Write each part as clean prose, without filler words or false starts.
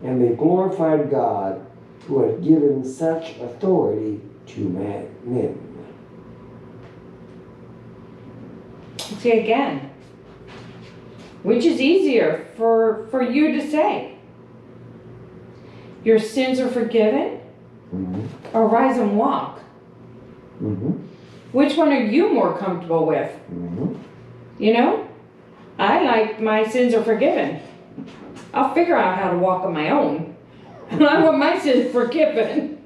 and they glorified God who had given such authority to men. See again, which is easier for you to say? Your sins are forgiven? Mm-hmm. Or rise and walk? Mm-hmm. Which one are you more comfortable with? Mm-hmm. You know? I like my sins are forgiven. I'll figure out how to walk on my own. I want my sins forgiven.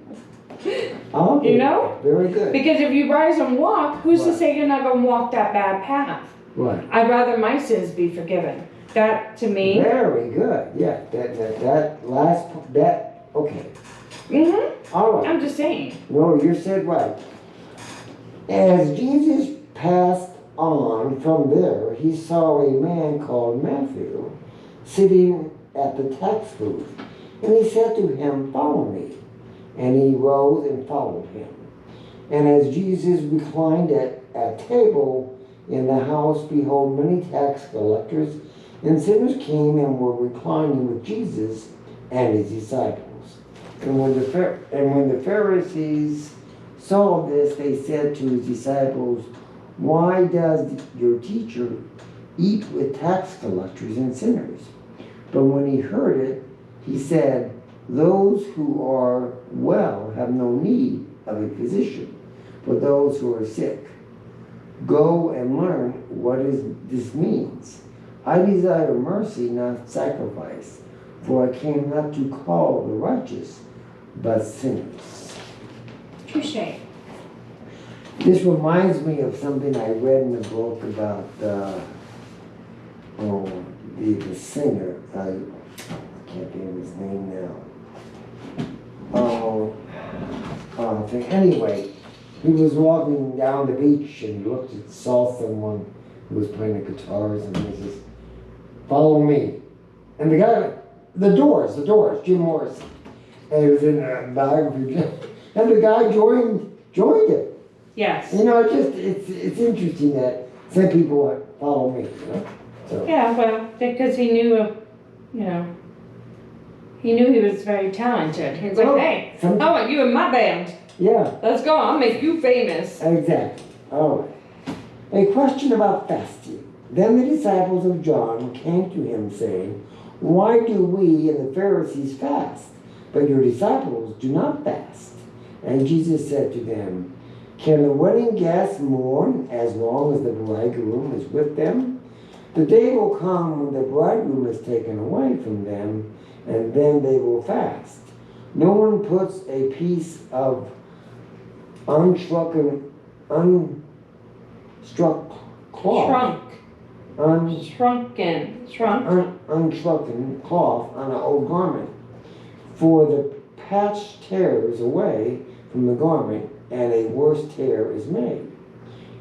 Okay. You know? Very good. Because if you rise and walk, who's to Right. say you're not going to walk that bad path? Right. I'd rather my sins be forgiven. That, to me... Very good. Yeah, that last, okay. Mm-hmm. All right. I'm just saying. No, you said right. As Jesus passed on from there, he saw a man called Matthew sitting at the tax booth. And he said to him, "Follow me." And he rose and followed him. And as Jesus reclined at table in the house, behold, many tax collectors and sinners came and were reclining with Jesus and his disciples. And when the Pharisees saw this, they said to his disciples, "Why does your teacher eat with tax collectors and sinners?" But when he heard it, he said, "Those who are well have no need of a physician, but those who are sick. Go and learn what this means. I desire mercy, not sacrifice, for I came not to call the righteous, but sinners." Touché. This reminds me of something I read in the book about the singer. I can't think of his name now. Anyway, he was walking down the beach and he saw someone who was playing the guitars, and he says, "Follow me." And the guy, the Doors, Jim Morrison. And it was in a biography. And the guy joined it. Yes. You know, it's interesting that some people follow me, you know. So. Yeah, well, because he knew, he knew he was very talented. He was like, "Hey, I want you in my band. Yeah. Let's go, I'll make you famous." Exactly. All right. A question about fasting. Then the disciples of John came to him saying, "Why do we and the Pharisees fast, but your disciples do not fast?" And Jesus said to them, "Can the wedding guests mourn as long as the bridegroom is with them? The day will come when the bridegroom is taken away from them, and then they will fast. No one puts a piece of unstruck cloth. Unshrunken cloth on an old garment, for the patch tears away from the garment, and a worse tear is made.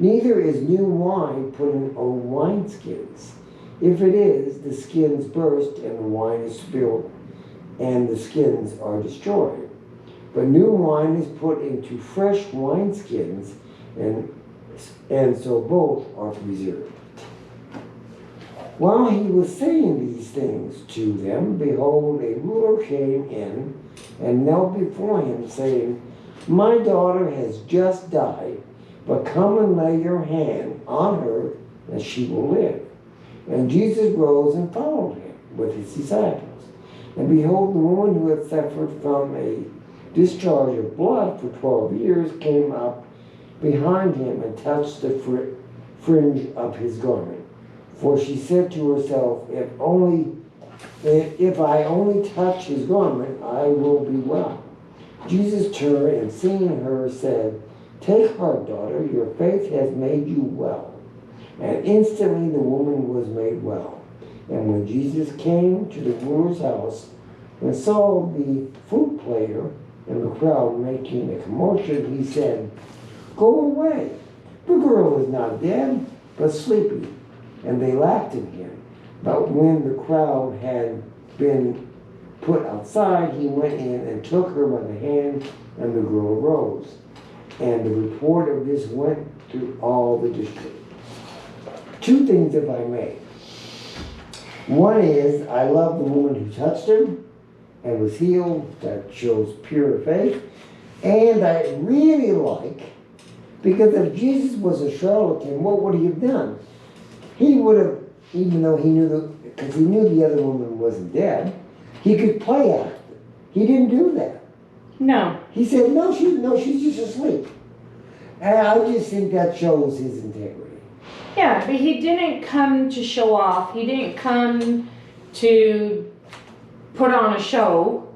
Neither is new wine put in old wineskins. If it is, the skins burst, and the wine is spilled, and the skins are destroyed. But new wine is put into fresh wineskins, and so both are preserved." While he was saying these things to them, behold, a ruler came in and knelt before him, saying, "My daughter has just died, but come and lay your hand on her, and she will live." And Jesus rose and followed him with his disciples. And behold, the woman who had suffered from a discharge of blood for 12 years came up behind him and touched the fringe of his garment. For she said to herself, if I only touch his garment, I will be well." Jesus turned and seeing her said, "Take heart, daughter, your faith has made you well." And instantly the woman was made well. And when Jesus came to the ruler's house and saw the flute player and the crowd making a commotion, he said, "Go away, the girl is not dead, but sleeping." And they laughed at him. But when the crowd had been put outside, he went in and took her by the hand, and the girl arose. And the report of this went through all the district. Two things, if I may. One is, I love the woman who touched him, and was healed. That shows pure faith. And I really like, because if Jesus was a charlatan, what would he have done? He would have, even though he knew because he knew the other woman wasn't dead, he could play act. He didn't do that. No. He said, no, she's just asleep. And I just think that shows his integrity. Yeah, but he didn't come to show off. He didn't come to put on a show,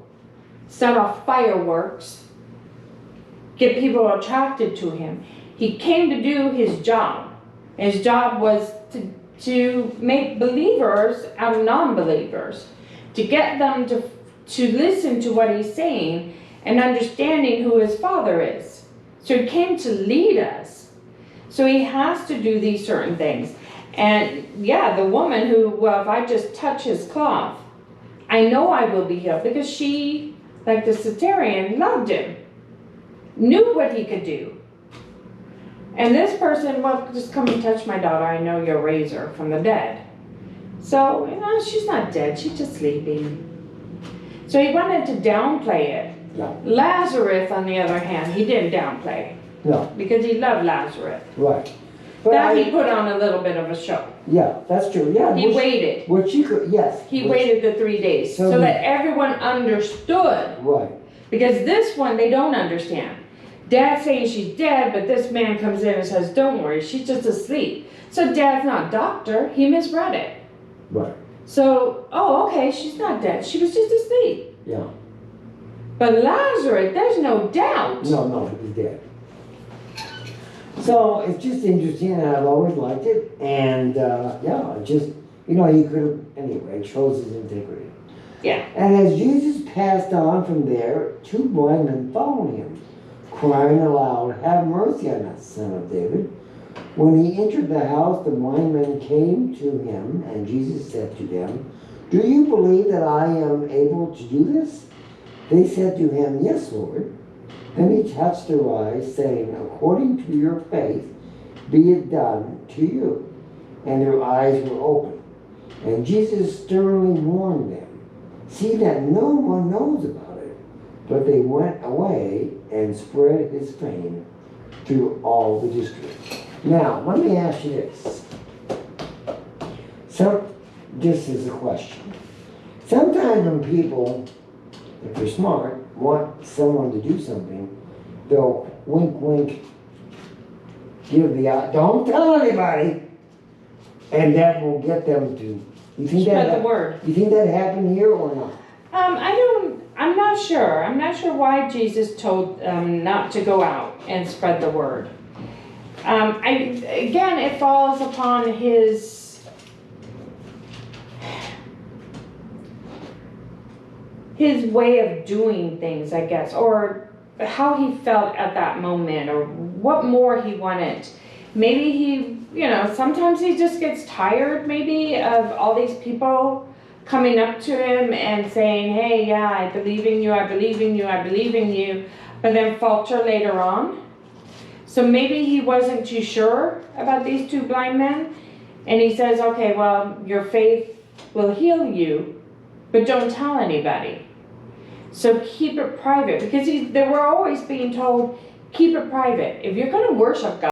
set off fireworks, get people attracted to him. He came to do his job. His job was to make believers out of non-believers, to get them to listen to what he's saying and understanding who his Father is. So he came to lead us. So he has to do these certain things. And yeah, the woman who, well, if I just touch his cloth, I know I will be healed, because she, like the Satarian, loved him, knew what he could do. And this person, well, just come and touch my daughter. I know you'll raise her from the dead. So, she's not dead. She's just sleeping. So he wanted to downplay it. Yeah. Lazarus, on the other hand, he didn't downplay. No. Because he loved Lazarus. Right. But That he put on a little bit of a show. Yeah, that's true. Yeah. He waited. What she could, yes. He waited the 3 days so that everyone understood. Right. Because this one, they don't understand. Dad's saying she's dead, but this man comes in and says, don't worry, she's just asleep. So Dad's not doctor. He misread it. Right. So, okay, she's not dead. She was just asleep. Yeah. But Lazarus, there's no doubt. No, he was dead. So it's just interesting, and I've always liked it. And just, he could have, anyway, shows his integrity. Yeah. And as Jesus passed on from there, 2 blind men followed him, crying aloud, "Have mercy on us, Son of David." When he entered the house, the blind men came to him, and Jesus said to them, "Do you believe that I am able to do this?" They said to him, "Yes, Lord." Then he touched their eyes, saying, "According to your faith, be it done to you." And their eyes were opened. And Jesus sternly warned them, "See that no one knows about it." But they went away and spread his fame through all the district. Now, let me ask you this. This is a question. Sometimes when people, if they're smart, want someone to do something, they'll wink, wink, give the eye, don't tell anybody, and that will get them to. You think Spread the word. You think that happened here or not? I'm not sure. I'm not sure why Jesus told not to go out and spread the word. Again, it falls upon his way of doing things, I guess, or how he felt at that moment, or what more he wanted. Maybe he, sometimes he just gets tired, maybe, of all these people coming up to him and saying, "Hey, yeah, I believe in you, I believe in you, I believe in you," but then falter later on. So maybe he wasn't too sure about these 2 blind men, and he says, "Okay, well, your faith will heal you, but don't tell anybody. So keep it private," because they were always being told, keep it private. If you're going to worship God,